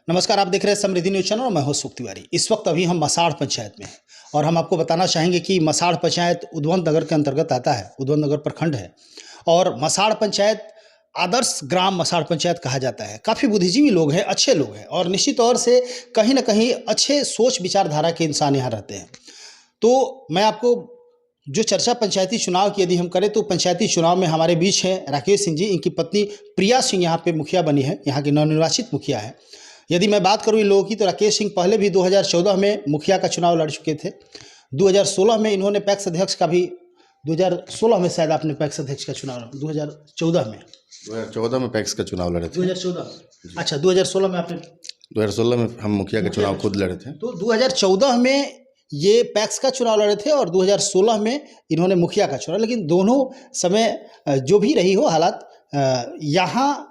नमस्कार, आप देख रहे हैं समृद्धि न्यूज़ चैनल और मैं हूं सुख तिवारी। इस वक्त अभी हम मसाढ़ पंचायत में हैं और हम आपको बताना चाहेंगे कि मसाढ़ पंचायत उद्वंत नगर के अंतर्गत आता है। उद्वंत नगर प्रखंड है और मसाढ़ पंचायत आदर्श ग्राम मसाढ़ पंचायत कहा जाता है। काफ़ी बुद्धिजीवी लोग हैं, अच्छे लोग हैं और निश्चित तौर से कहीं ना कहीं अच्छे सोच विचारधारा के इंसान यहाँ रहते हैं। तो मैं आपको जो चर्चा पंचायती चुनाव की यदि हम करें तो पंचायती चुनाव में हमारे बीच हैं राकेश सिंह जी। इनकी पत्नी प्रिया सिंह यहाँ पे मुखिया बनी है, यहाँ की नवनिर्वाचित मुखिया है। यदि मैं बात करूं इन लोगों की तो राकेश सिंह पहले भी 2014 में मुखिया का चुनाव लड़ चुके थे। 2016 में इन्होंने पैक्स अध्यक्ष का भी 2016 में शायद आपने पैक्स अध्यक्ष का चुनाव 2014 में पैक्स का चुनाव लड़े थे। 2014 अच्छा 2016 में आपने 2016 में हम मुखिया का चुनाव खुद लड़े थे। तो 2014 में ये पैक्स का चुनाव लड़े थे और 2016 में इन्होंने मुखिया का चुनाव। लेकिन दोनों समय जो भी रही हो हालात, यहाँ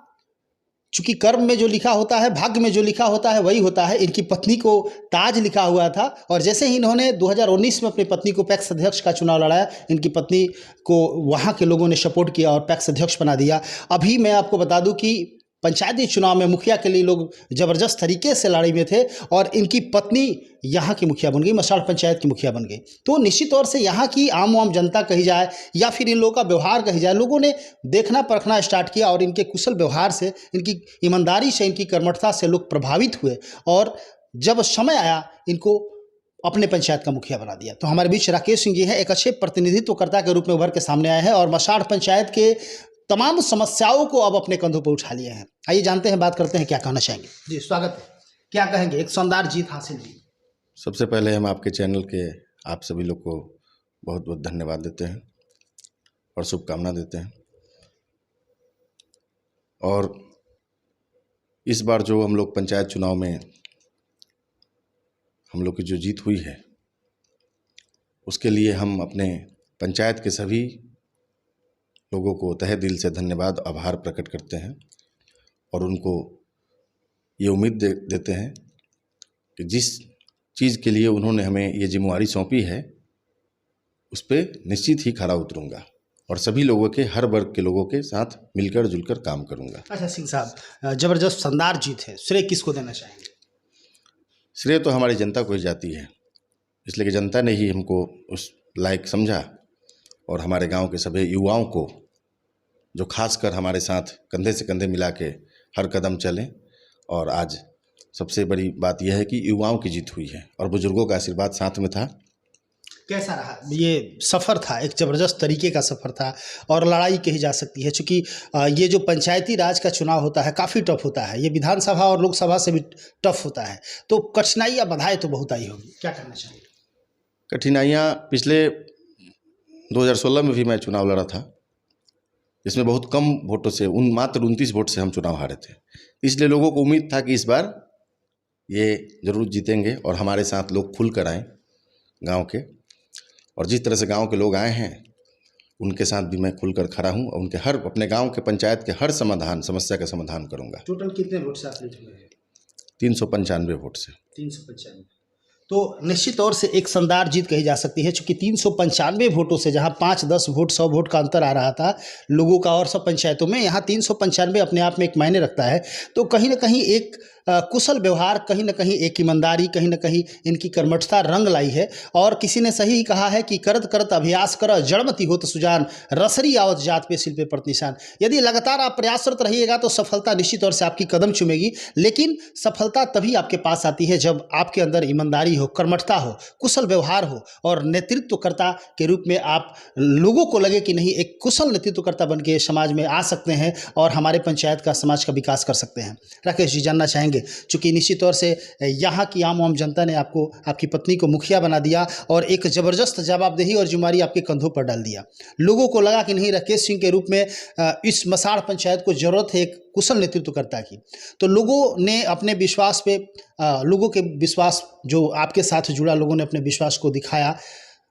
चूंकि कर्म में जो लिखा होता है, भाग्य में जो लिखा होता है वही होता है। इनकी पत्नी को ताज लिखा हुआ था और जैसे ही इन्होंने 2019 में अपनी पत्नी को पैक्स अध्यक्ष का चुनाव लड़ाया, इनकी पत्नी को वहाँ के लोगों ने सपोर्ट किया और पैक्स अध्यक्ष बना दिया। अभी मैं आपको बता दूं कि पंचायती चुनाव में मुखिया के लिए लोग ज़बरदस्त तरीके से लड़ाई में थे और इनकी पत्नी यहाँ की मुखिया बन गई, मसाढ़ पंचायत की मुखिया बन गई। तो निश्चित तौर से यहाँ की आम जनता कही जाए या फिर इन लोगों का व्यवहार कही जाए, लोगों ने देखना परखना स्टार्ट किया और इनके कुशल व्यवहार से, इनकी ईमानदारी से, इनकी कर्मठता से लोग प्रभावित हुए और जब समय आया इनको अपने पंचायत का मुखिया बना दिया। तो हमारे बीच राकेश सिंह जी हैं, एक अच्छे प्रतिनिधित्वकर्ता के रूप में उभर के सामने आए हैं और मसाढ़ पंचायत के तमाम समस्याओं को अब अपने कंधों पर उठा लिए हैं। आइए जानते हैं, बात करते हैं, क्या कहना चाहेंगे। जी स्वागत है, क्या कहेंगे, एक शानदार जीत हासिल हुई। सबसे पहले हम आपके चैनल के आप सभी लोग को बहुत बहुत धन्यवाद देते हैं और शुभकामना देते हैं। और इस बार जो हम लोग पंचायत चुनाव में हम लोग की जो जीत हुई है उसके लिए हम अपने पंचायत के सभी लोगों को तहे दिल से धन्यवाद, आभार प्रकट करते हैं और उनको ये उम्मीद देते हैं कि जिस चीज़ के लिए उन्होंने हमें ये जिम्मेवारी सौंपी है उस पर निश्चित ही खरा उतरूँगा और सभी लोगों के, हर वर्ग के लोगों के साथ मिलकर जुलकर काम करूँगा। अच्छा सिंह साहब, ज़बरदस्त शानदार जीत है, श्रेय किसको देना चाहेंगे? श्रेय तो हमारी जनता को ही जाती है, इसलिए कि जनता ने ही हमको उस लायक समझा और हमारे गांव के सभी युवाओं को, जो खासकर हमारे साथ कंधे से कंधे मिला के हर कदम चलें। और आज सबसे बड़ी बात यह है कि युवाओं की जीत हुई है और बुजुर्गों का आशीर्वाद साथ में था। कैसा रहा ये सफ़र? था एक ज़बरदस्त तरीके का सफ़र था और लड़ाई कही जा सकती है, चूँकि ये जो पंचायती राज का चुनाव होता है काफ़ी टफ होता है, ये विधानसभा और लोकसभा से भी टफ होता है, तो कठिनाइयाँ बाधाएँ तो बहुत आई होगी, क्या करना चाहिए? कठिनाइयाँ पिछले 2016 में भी मैं चुनाव लड़ा था, इसमें बहुत कम वोटों से, मात्र 29 वोट से हम चुनाव हारे थे। इसलिए लोगों को उम्मीद था कि इस बार ये ज़रूर जीतेंगे और हमारे साथ लोग खुल कर आएँ गांव के, और जिस तरह से गांव के लोग आए हैं उनके साथ भी मैं खुलकर खड़ा हूं और उनके हर, अपने गांव के पंचायत के हर समस्या का समाधान करूंगा। टोटल कितने वोट से आप लीड हुए हैं? 395 वोट से। 395, तो निश्चित तौर से एक शानदार जीत कही जा सकती है, चूँकि 395 वोटों से जहां 5-10 वोट 100 वोट का अंतर आ रहा था लोगों का और सब पंचायतों में, यहाँ 395 अपने आप में एक मायने रखता है। तो कहीं ना कहीं एक कुशल व्यवहार, कहीं ना कहीं एक ईमानदारी, कहीं ना कहीं इनकी कर्मठता रंग लाई है। और किसी ने सही कहा है कि करत करत अभ्यास कर, जड़मती होत सुजान, रसरी आवत जात पे शिल्पे प्रतिशान। यदि लगातार आप प्रयासरत रहिएगा तो सफलता निश्चित तौर से आपकी कदम चूमेगी, लेकिन सफलता तभी आपके पास आती है जब आपके अंदर ईमानदारी हो, कर्मठता हो, कुशल व्यवहार हो और नेतृत्वकर्ता के रूप में आप, लोगों को लगे कि नहीं एक कुशल नेतृत्वकर्ता बन के समाज में आ सकते हैं और हमारे पंचायत का, समाज का विकास कर सकते हैं। राकेश जी, जानना चाहेंगे, चूंकि निश्चित तौर से यहाँ की आम जनता ने आपको, आपकी पत्नी को मुखिया बना दिया और एक ज़बरदस्त जवाबदेही और जिम्मेदारी आपके कंधों पर डाल दिया। लोगों को लगा कि नहीं, राकेश सिंह के रूप में इस मसाढ़ पंचायत को ज़रूरत है एक कुशल नेतृत्वकर्ता की। तो लोगों ने अपने विश्वास पे, लोगों के विश्वास, जो आपके साथ जुड़ा, लोगों ने अपने विश्वास को दिखाया।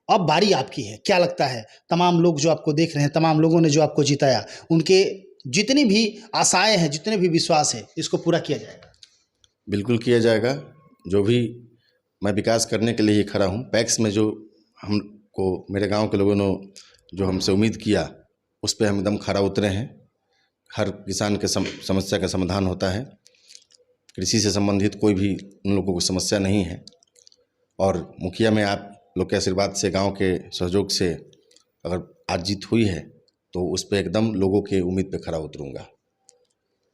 अब बारी आपकी है, क्या लगता है तमाम लोग जो आपको देख रहे हैं, तमाम लोगों ने जो आपको जिताया, उनके जितनी भी आशाएं हैं, जितने भी विश्वास है, इसको पूरा किया जाएगा? बिल्कुल किया जाएगा। जो भी मैं विकास करने के लिए ही खड़ा हूँ। पैक्स में जो हमको, मेरे गांव के लोगों ने जो हमसे उम्मीद किया उस पर हम एकदम खरा उतरे हैं। हर किसान के समस्या का समाधान होता है कृषि से संबंधित कोई भी उन लोगों को समस्या नहीं है। और मुखिया में आप लोग के आशीर्वाद से, गांव के सहयोग से अगर आज जीत हुई है तो उस पर एकदम लोगों के उम्मीद पे खरा उतरूँगा।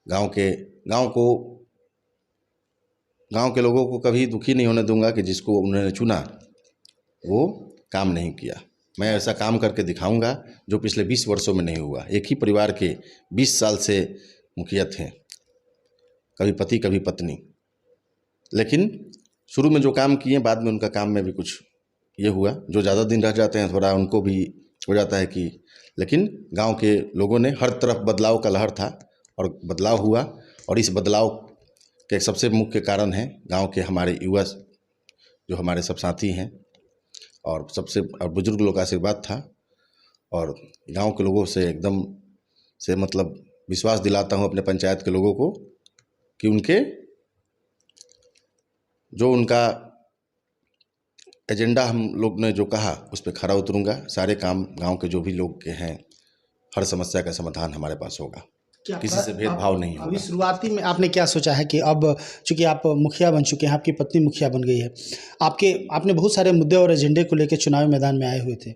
गांव के लोगों को कभी दुखी नहीं होने दूंगा कि जिसको उन्होंने चुना वो काम नहीं किया। मैं ऐसा काम करके दिखाऊंगा जो पिछले 20 वर्षों में नहीं हुआ। एक ही परिवार के 20 साल से मुखिया थे, कभी पति कभी पत्नी, लेकिन शुरू में जो काम किए बाद में उनका काम में भी कुछ ये हुआ। जो ज़्यादा दिन रह जाते हैं थोड़ा उनको भी हो जाता है कि, लेकिन गांव के लोगों ने हर तरफ बदलाव का लहर था और बदलाव हुआ। और इस बदलाव के सबसे मुख्य कारण है गांव के हमारे युवा, जो हमारे सब साथी हैं, और बुजुर्ग लोग का आशीर्वाद था। और गांव के लोगों से एकदम से मतलब विश्वास दिलाता हूं अपने पंचायत के लोगों को कि उनका एजेंडा हम लोग ने जो कहा उस पर खरा उतरूंगा। सारे काम गांव के जो भी लोग के हैं, हर समस्या का समाधान हमारे पास होगा, किसी से भेदभाव नहीं होगा। अभी शुरुआती में आपने क्या सोचा है कि अब चूंकि आप मुखिया बन चुके हैं, आपकी पत्नी मुखिया बन गई है, आपने बहुत सारे मुद्दे और एजेंडे को लेकर चुनावी मैदान में आए हुए थे,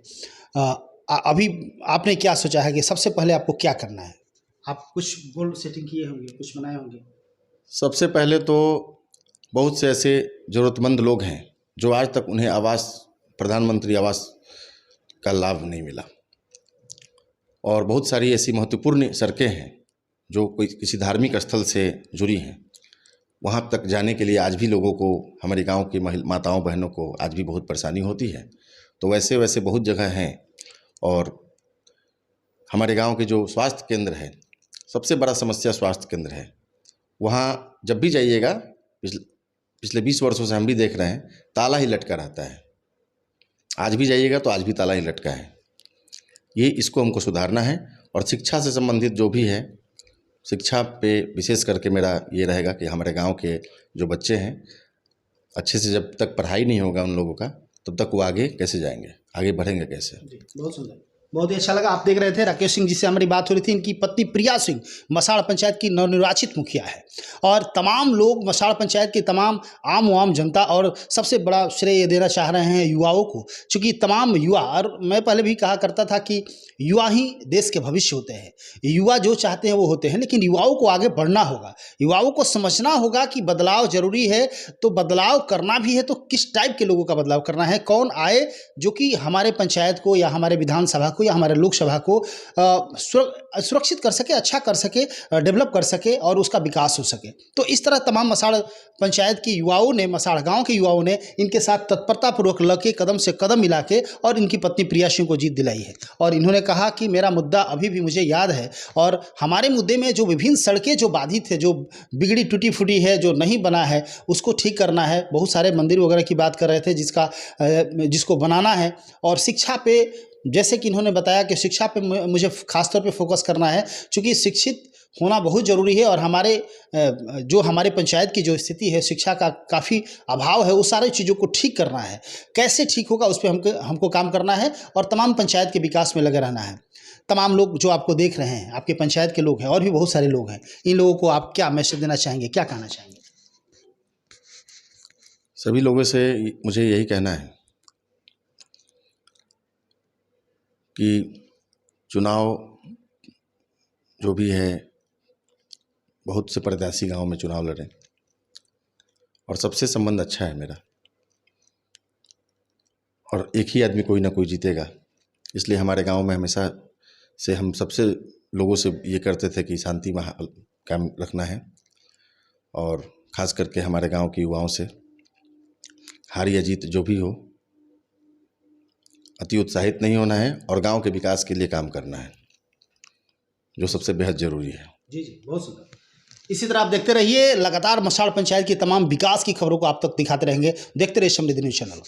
अभी आपने क्या सोचा है कि सबसे पहले आपको क्या करना है? आप कुछ गोल सेटिंग किए होंगे, कुछ बनाए होंगे। सबसे पहले तो बहुत से ऐसे ज़रूरतमंद लोग हैं जो आज तक उन्हें प्रधानमंत्री आवास का लाभ नहीं मिला, और बहुत सारी ऐसी महत्वपूर्ण सड़कें हैं जो किसी धार्मिक स्थल से जुड़ी हैं, वहाँ तक जाने के लिए आज भी लोगों को, हमारे गांव की माताओं बहनों को आज भी बहुत परेशानी होती है। तो वैसे वैसे बहुत जगह हैं। और हमारे गांव के जो स्वास्थ्य केंद्र है, सबसे बड़ा समस्या स्वास्थ्य केंद्र है। वहाँ जब भी जाइएगा, पिछले 20 वर्षों से हम भी देख रहे हैं, ताला ही लटका रहता है। आज भी जाइएगा तो आज भी ताला ही लटका है। इसको हमको सुधारना है। और शिक्षा से संबंधित जो भी है, शिक्षा पे विशेष करके मेरा ये रहेगा कि हमारे गांव के जो बच्चे हैं, अच्छे से जब तक पढ़ाई नहीं होगा उन लोगों का, तब तक वो आगे कैसे जाएंगे, आगे बढ़ेंगे कैसे। बहुत सुंदर, बहुत ही अच्छा लगा। आप देख रहे थे राकेश सिंह जी से हमारी बात हो रही थी। इनकी पत्नी प्रिया सिंह मसाड़ पंचायत की नवनिर्वाचित मुखिया है, और तमाम लोग मसाड़ पंचायत की तमाम आम जनता, और सबसे बड़ा श्रेय देना चाह रहे हैं युवाओं को, क्योंकि तमाम युवा, और मैं पहले भी कहा करता था कि युवा ही देश के भविष्य होते हैं। युवा जो चाहते हैं वो होते हैं, लेकिन युवाओं को आगे बढ़ना होगा, युवाओं को समझना होगा कि बदलाव जरूरी है। तो बदलाव करना भी है तो किस टाइप के लोगों का बदलाव करना है, कौन आए जो कि हमारे पंचायत को या हमारे विधानसभा को या हमारे लोकसभा को सुरक्षित कर सके, अच्छा कर सके, डेवलप कर सके और उसका विकास हो सके। तो इस तरह तमाम मसाड़ पंचायत की युवाओं ने, मसाड़ गांव के युवाओं ने इनके साथ तत्परतापूर्वक लगे, कदम से कदम मिला के, और इनकी पत्नी प्रिया सिंह को जीत दिलाई है। और इन्होंने कहा कि मेरा मुद्दा अभी भी मुझे याद है, और हमारे मुद्दे में जो विभिन्न सड़कें जो बाधित है, जो बिगड़ी टूटी फूटी है, जो नहीं बना है, उसको ठीक करना है। बहुत सारे मंदिर वगैरह की बात कर रहे थे जिसको बनाना है। और शिक्षा पे, जैसे कि इन्होंने बताया कि शिक्षा पे मुझे खासतौर पे फोकस करना है, क्योंकि शिक्षित होना बहुत ज़रूरी है। और हमारे पंचायत की जो स्थिति है, शिक्षा का काफ़ी अभाव है, उस सारी चीज़ों को ठीक करना है। कैसे ठीक होगा उस पर हमको काम करना है, और तमाम पंचायत के विकास में लगे रहना है। तमाम लोग जो आपको देख रहे हैं, आपके पंचायत के लोग हैं, और भी बहुत सारे लोग हैं, इन लोगों को आप क्या मैसेज देना चाहेंगे, क्या कहना चाहेंगे? सभी लोगों से मुझे यही कहना है कि चुनाव जो भी है, बहुत से प्रत्याशी गांव में चुनाव लड़े, और सबसे संबंध अच्छा है मेरा, और एक ही आदमी कोई ना कोई जीतेगा। इसलिए हमारे गांव में हमेशा से हम सबसे लोगों से ये करते थे कि शांति में कायम रखना है, और ख़ास करके हमारे गांव के युवाओं से हार या जीत जो भी हो, अति उत्साहित नहीं होना है, और गांव के विकास के लिए काम करना है, जो सबसे बेहद ज़रूरी है। जी, बहुत सुंदर। इसी तरह आप देखते रहिए, लगातार मसाड़ पंचायत की तमाम विकास की खबरों को आप तक दिखाते रहेंगे। देखते रहिए समृद्धि न्यूज़ चैनल।